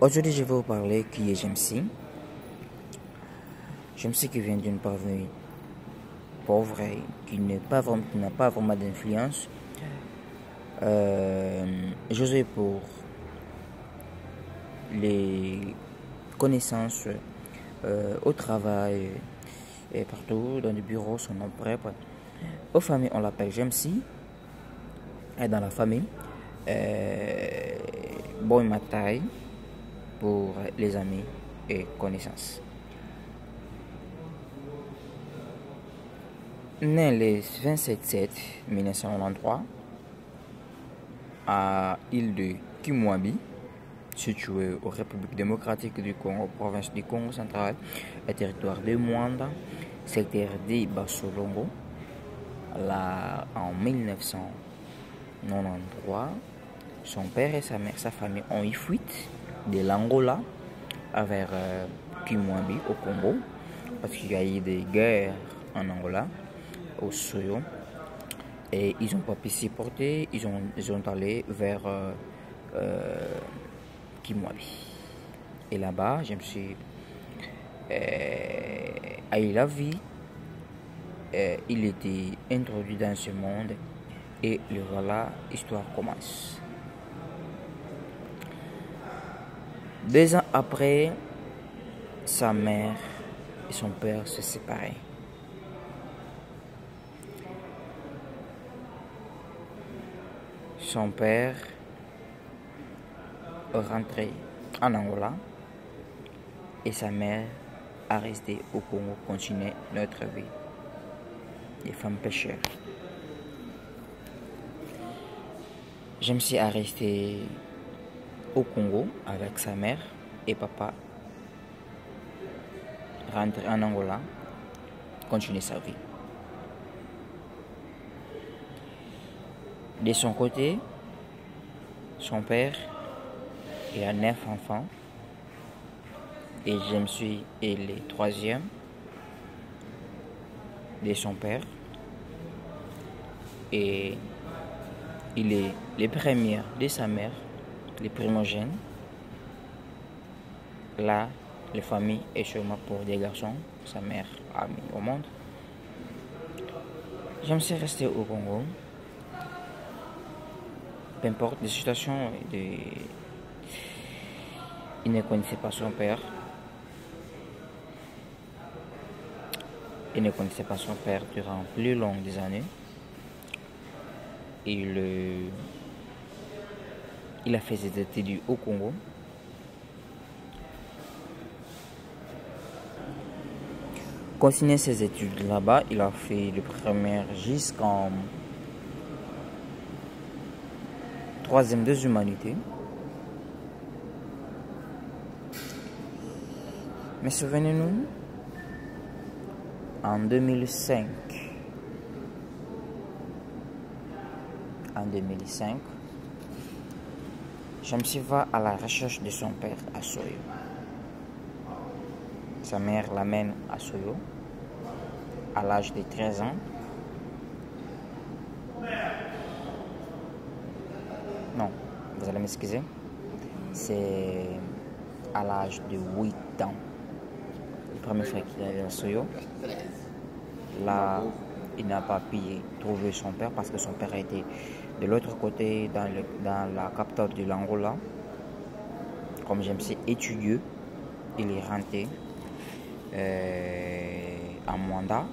Aujourd'hui, je vais vous parler qui est Jamsi. Jamsi qui vient d'une famille pauvre et qui n'a pas vraiment d'influence. Joué pour les connaissances au travail et partout dans les bureaux, son nom propre. Aux familles, on l'appelle Jamsi. Et dans la famille, Boy Matai pour les amis et connaissances. Né le 27/7/1993 à l'île de Kimwabi, située aux République démocratique du Congo, province du Congo central et territoire de Mwanda, secteur de Basolongo, là en 1993, son père et sa famille ont eu fuite de l'Angola vers Kimwabi au Congo, parce qu'il y a eu des guerres en Angola, au Soyo, et ils n'ont pas pu s'y porter, ils ont allé vers Kimwabi. Et là-bas, je me suis eu la vie, il était introduit dans ce monde, et voilà, l'histoire commence. 2 ans après, sa mère et son père se séparaient. Son père est rentré en Angola et sa mère a resté au Congo, continuer notre vie. Des femmes pêcheurs. Je me suis resté au Congo avec sa mère et papa, rentré en Angola, continuer sa vie. De son côté, son père, il a 9 enfants et je me suis le 3e de son père et il est le premier de sa mère, le primogène. Là, la famille est sûrement pour des garçons, sa mère a mis au monde. Je me suis resté au Congo. Peu importe les situations, il ne connaissait pas son père. Il ne connaissait pas son père durant plus longues années. Il a fait ses études au Congo. Continuer ses études là-bas, il a fait le primaire jusqu'en 3e des humanités. Mais souvenez-nous, en 2005, je me suis va à la recherche de son père à Soyo. Sa mère l'amène à Soyo à l'âge de 13 ans. Non, vous allez m'excuser. C'est à l'âge de 8 ans. Le premier frère qu'il avait à Soyo. Là, il n'a pas pu trouver son père parce que son père était de l'autre côté dans la capitale de l'Angola. Comme je me suis étudié, il est rentré à Mwanda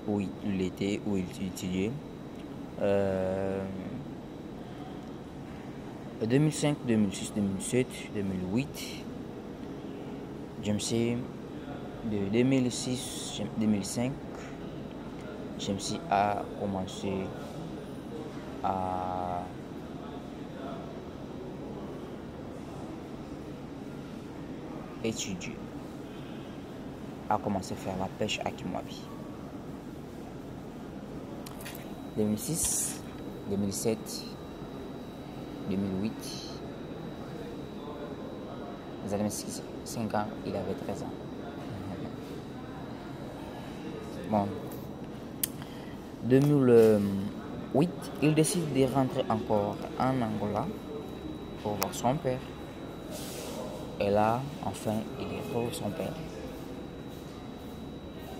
où il étudiait. 2005, 2006, 2007, 2008, je me suis de 2006, 2005, je me suis commencé à étudier, à commencer à faire la pêche à Kimwabi. 2006, 2007, 2008, vous allez m'excuser, 5 ans, il avait 13 ans. Bon, 2008, il décide de rentrer encore en Angola pour voir son père. Et là, enfin, il retrouve son père.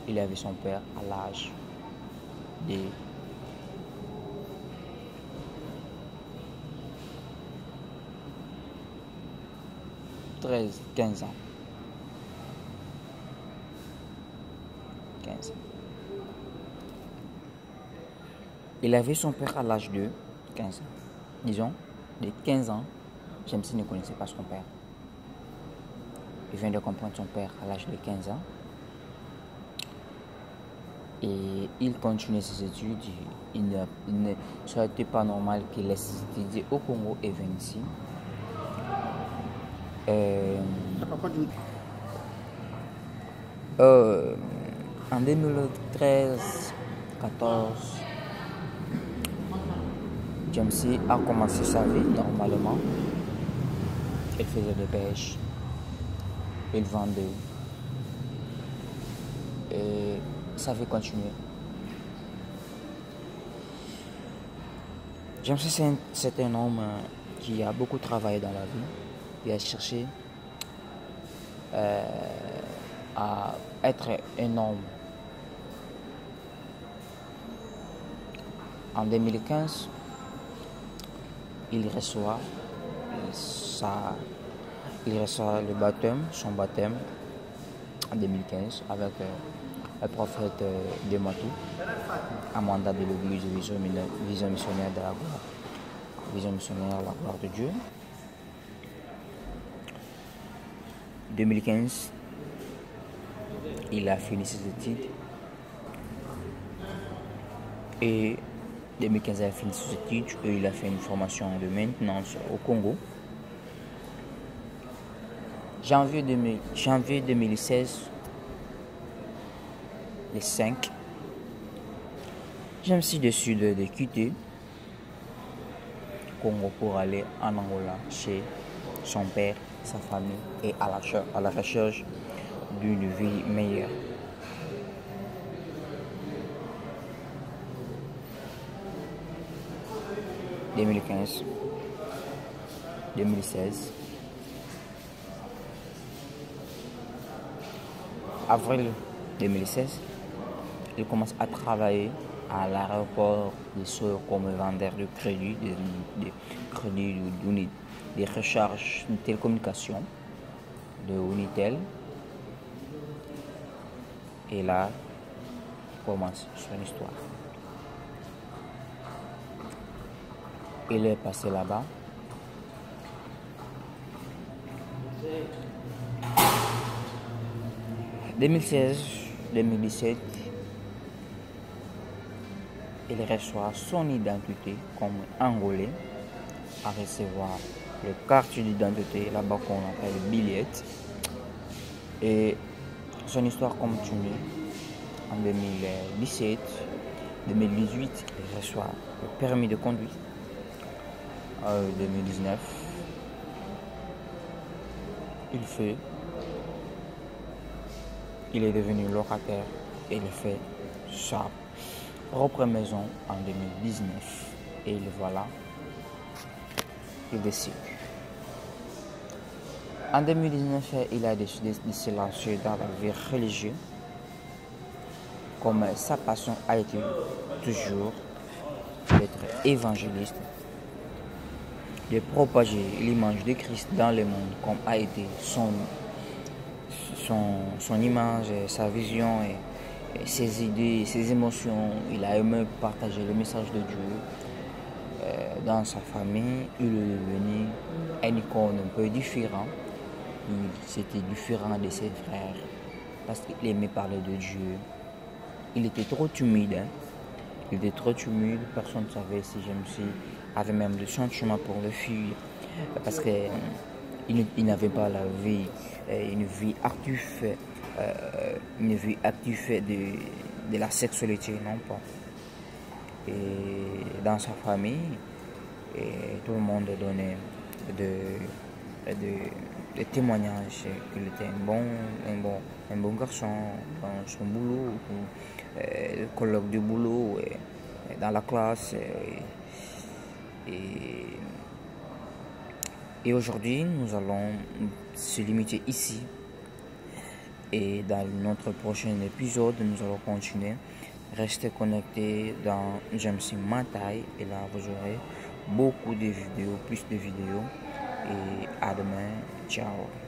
Il avait son père à l'âge de 13, 15 ans. 15. Il avait son père à l'âge de 15 ans. Disons, de 15 ans, Jamsi ne connaissait pas son père. Il vient de comprendre son père à l'âge de 15 ans. Et il continue ses études. Ça n'était pas normal qu'il laisse étudier au Congo et vienne ici. En 2013-14, Jamsi a commencé sa vie normalement. Il faisait de pêche. Il vendait. Et ça avait continué. Jamsi, c'est un homme qui a beaucoup travaillé dans la vie. Il a cherché à être un homme. En 2015, il reçoit le baptême, son baptême en 2015 avec le prophète de Matou, un mandat de l'église Vision missionnaire de la gloire. Vision missionnaire de la gloire de Dieu. 2015, il a fini ses études. Et 2015, il a fini ses études et il a fait une formation de maintenance au Congo. Janvier 2016, le 5, je me suis décidé de quitter Congo pour aller en Angola chez son père, sa famille et à la recherche d'une vie meilleure. « 2015, 2016, avril 2016, il commence à travailler à l'aéroport de Soyo comme vendeur de crédit, de recharge de télécommunications de Unitel. Et là, commence son histoire. Il est passé là-bas. En 2016-2017, il reçoit son identité comme Angolais à recevoir le carte d'identité, là-bas qu'on appelle billet. Et son histoire continue. En 2017, 2018, il reçoit le permis de conduire. En 2019, il est devenu locataire et il fait sa propre maison en 2019. Et le voilà, il décide. En 2019, il a décidé de se lancer dans la vie religieuse. Comme sa passion a été toujours d'être évangéliste, de propager l'image de Christ dans le monde, comme a été son image, sa vision, et ses idées, ses émotions. Il a aimé partager le message de Dieu dans sa famille. Il est devenu un icône un peu différent. C'était différent de ses frères parce qu'il aimait parler de Dieu. Il était trop timide. Il était trop timide. Personne ne savait si Jamsi avait même le sentiment pour le fuir parce qu'il n'avait pas une vie active de la sexualité, non pas. Et dans sa famille, tout le monde donnait des témoignages qu'il était un bon garçon dans son boulot, colloque de boulot, dans la classe. Et Et aujourd'hui, nous allons se limiter ici. Et dans notre prochain épisode, nous allons continuer. Restez connectés dans James Matai et là, vous aurez beaucoup de vidéos, plus de vidéos. Et à demain. Ciao.